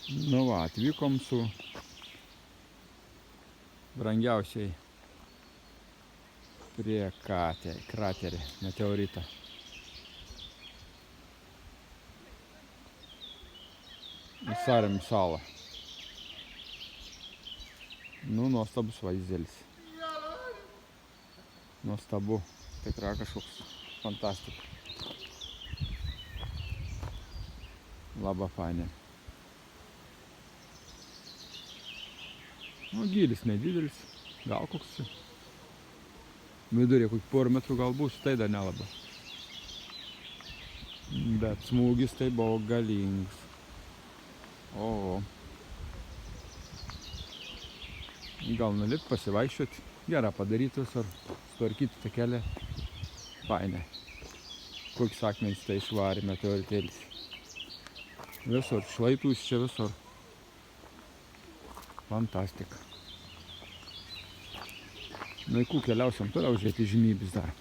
Nu va, atvykom su brangiausiai prie kraterį meteorito. Į Sarėm salą. Nu, nuostabus vaizdelis. Nuostabu. Tikra kažkoks fantastika. Labai fainė. Nu, gylis nedidelis. Gal koks vidurė, kokį porą metrų gal bus, tai dar nelabai. Bet smūgis tai buvo galingas. O. Gal nulipt, pasivaikščioti. Gerą padaryti visur. Sutvarkyti tą kelią. Fainai. Kokius akmenys tai išvarė meteoritėlis. Visur. Šlaitus čia visur. Fantastika. Laikų keliausiam toliau žiūrėti žymybės dar.